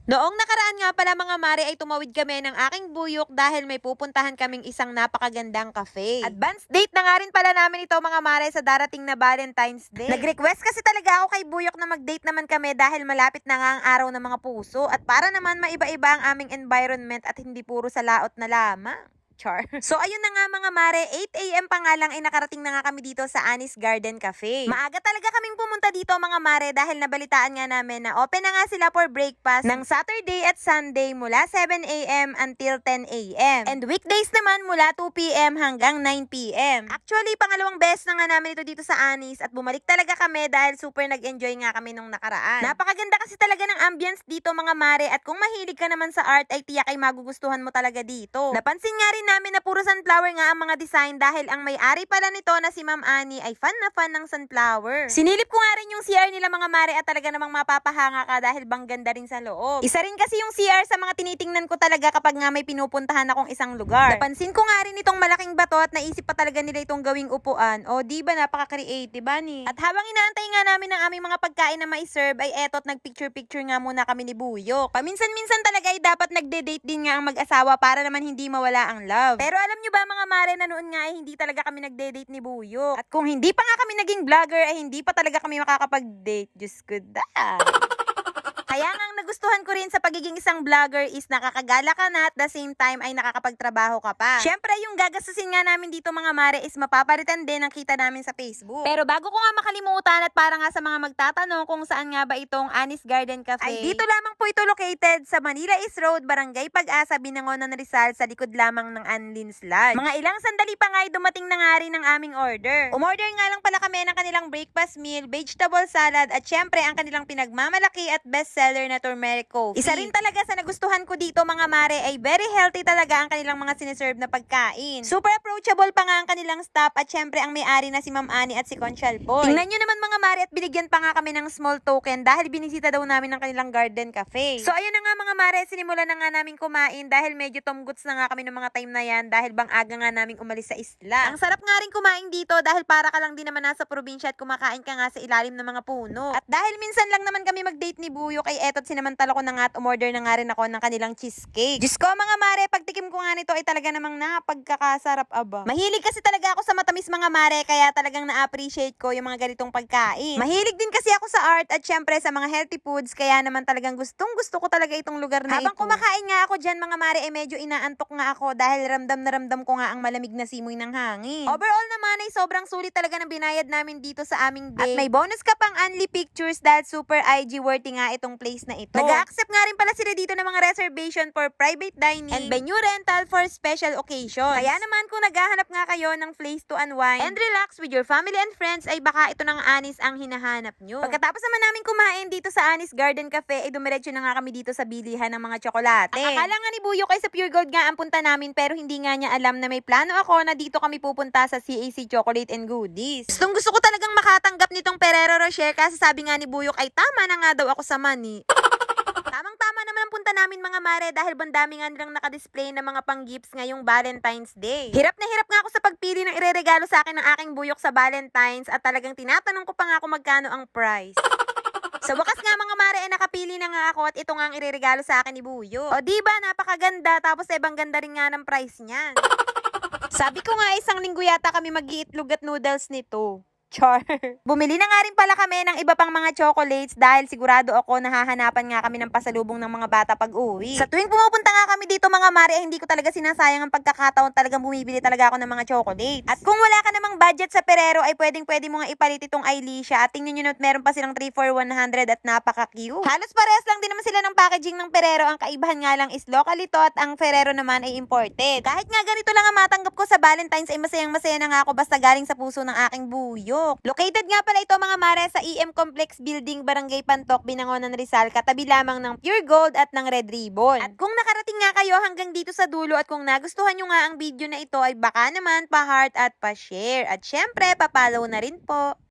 Noong nakaraan nga pala mga mare ay tumawid kami ng aking buyok dahil may pupuntahan kaming isang napakagandang cafe. Advance date na nga rin pala namin ito mga mare sa darating na Valentine's Day. Nag-request kasi talaga ako kay Buyok na mag-date naman kami dahil malapit na nga ang araw ng mga puso at para naman maiba-iba ang aming environment at hindi puro sa laot na lamang. Char. So ayun na nga mga mare, 8 AM pa nga lang ay nakarating na nga kami dito sa Annie's Garden Cafe. Maaga talaga kaming pumunta dito mga mare dahil nabalitaan nga namin na open na nga sila for breakfast ng Saturday at Sunday mula 7 AM until 10 AM. And weekdays naman mula 2 PM hanggang 9 PM. Actually, pangalawang beses na nga namin ito dito sa Annie's at bumalik talaga kami dahil super nag-enjoy nga kami nung nakaraan. Napakaganda kasi talaga ng ambience dito mga mare at kung mahilig ka naman sa art ay tiyak ay magugustuhan mo talaga dito. Napansin nga rin namin na puro sunflower nga ang mga design dahil ang may-ari pala nito na si Ma'am Annie ay fan na fan ng sunflower. Sinilip ko nga rin yung CR nila mga mare at talaga namang mapapahanga ka dahil bang ganda rin sa loob. Isa rin kasi yung CR sa mga tinitingnan ko talaga kapag nga may pinupuntahan akong isang lugar. Napansin ko nga rin itong malaking bato at naisip pa talaga nila itong gawing upuan. O di ba napaka-creative ani? At habang inaantay nga namin ang aming mga pagkain na mai-serve ay etot nagpicture-picture nga muna kami ni Buyok. Paminsan-minsan talaga ay dapat nagde-date din nga ang mag-asawa para naman hindi mawala ang love. Pero alam nyo ba mga mare na noon nga ay hindi talaga kami nagde-date ni Buyok. At kung hindi pa nga kami naging vlogger ay hindi pa talaga kami makakapag-date. Diyos ko da. Kaya nga ang nagustuhan ko rin sa pagiging isang vlogger is nakakagala ka na at the same time ay nakakapagtrabaho ka pa. Syempre yung gagastusin nga namin dito mga mare is mapapalitan din ang kita namin sa Facebook. Pero bago ko nga makalimutan at para nga sa mga magtatanong kung saan nga ba itong Annie's Garden Cafe, ay dito lamang po ito located sa Manila East Road, Barangay Pag-asa, Binangonan, Rizal sa likod lamang ng Anlin's Lodge. Mga ilang sandali pa nga ay dumating na nga rin ang aming order. Umorder nga lang pala kami ng kanilang breakfast meal, vegetable salad at syempre ang kanilang pinagmamalaki at best seller na turmeric coffee. Isa rin talaga sa nagustuhan ko dito mga mare ay very healthy talaga ang kanilang mga siniserve na pagkain. Super approachable pa nga ang kanilang staff at syempre ang may-ari na si Ma'am Annie at si Conchal Boy. Tingnan nyo naman mga mare at binigyan pa nga kami ng small token dahil binisita daw namin ang kanilang garden cafe. So ayun na nga mga mare, sinimulan na nga namin kumain dahil medyo tomguts na nga kami ng mga time na yan dahil bang aga nga namin umalis sa isla. Ang sarap nga rin kumain dito dahil para ka lang din naman nasa probinsya at kumakain ka nga sa ilalim ng mga puno. At dahil minsan lang naman kami mag-date ni Buyok ay etot sinamantala ko na nga at umorder na nga rin ako ng kanilang cheesecake. Diyos ko mga mare, pagtikim ko nga nito ay talaga namang napagkakasarap aba. Mahilig kasi talaga ako sa matamis mga mare kaya talagang na-appreciate ko yung mga ganitong pagkain. Mahilig din kasi ako sa art at syempre sa mga healthy foods kaya naman talagang gustong gusto ko talaga itong lugar na ito. Habang kumakain nga ako dyan mga mare ay medyo inaantok nga ako dahil ramdam na ramdam ko nga ang malamig na simoy ng hangin. Overall naman ay sobrang sulit talaga ng binayad namin dito sa aming day. At may bonus ka pang only pictures dahil super IG worthy nga itong place na ito. Nag-accept nga rin pala sila dito ng mga reservation for private dining and venue rental for special occasions. Kaya naman kung naghahanap nga kayo ng place to unwind and relax with your family and friends ay baka ito ng Annie's ang hinahanap nyo. Pagkatapos naman namin kumain dito sa Annie's Garden Cafe ay dumiretso na nga kami dito sa bilihan ng mga tsokolate. Ang akala nga ni Buyok ay sa Pure Gold nga ang punta namin pero hindi nga niya alam na may plano ako na dito kami pupunta sa CAC Chocolate and Goodies. Gusto ko talagang makatanggap nitong Ferrero Rocher kasi sabi nga ni Buyok ay tama na nga daw ako sa money. Tamang-tama naman ang punta namin mga mare dahil bandami nga nilang nakadisplay ng mga pang-gifts ngayong Valentine's Day. Hirap na hirap nga ako sa pagpili ng ireregalo sa akin ng aking Buyok sa Valentine's at talagang tinatanong ko pa nga kung magkano ang price. Sa wakas nga mga mare ay nakapili na nga ako at ito nga ang ireregalo sa akin ni Buyok. O diba napakaganda tapos ibang ganda rin nga ng price niyan. Sabi ko nga isang linggo yata kami mag-iitlog at noodles nito. Char. Bumili na nga rin pala kami ng iba pang mga chocolates dahil sigurado ako nahahanapan nga kami ng pasalubong ng mga bata pag uwi. Sa tuwing pumupunta nga kami dito mga mare ay hindi ko talaga sinasayang ang pagkakataon, talagang bumibili talaga ako ng mga chocolates. At kung wala ka namang budget sa Ferrero ay pwede mo nga ipalit itong Ailisha at tingnan nyo na meron pa silang 3 for 100 at napaka-cute. Halos parehas lang din naman sila ng packaging ng Ferrero, ang kaibahan nga lang is local ito at ang Ferrero naman ay imported. Kahit nga ganito lang ang matanggap ko sa Valentine's ay masayang-masaya na nga ako basta galing sa puso ng aking Buyok. Located nga pala ito mga mare sa EM Complex Building, Barangay Pantok, Binangonan, Rizal, katabi lamang ng Pure Gold at ng Red Ribbon. At kung nakarating nga kayo hanggang dito sa dulo at kung nagustuhan nyo nga ang video na ito ay baka naman pa-heart at pa-share. At syempre, pa-follow na rin po.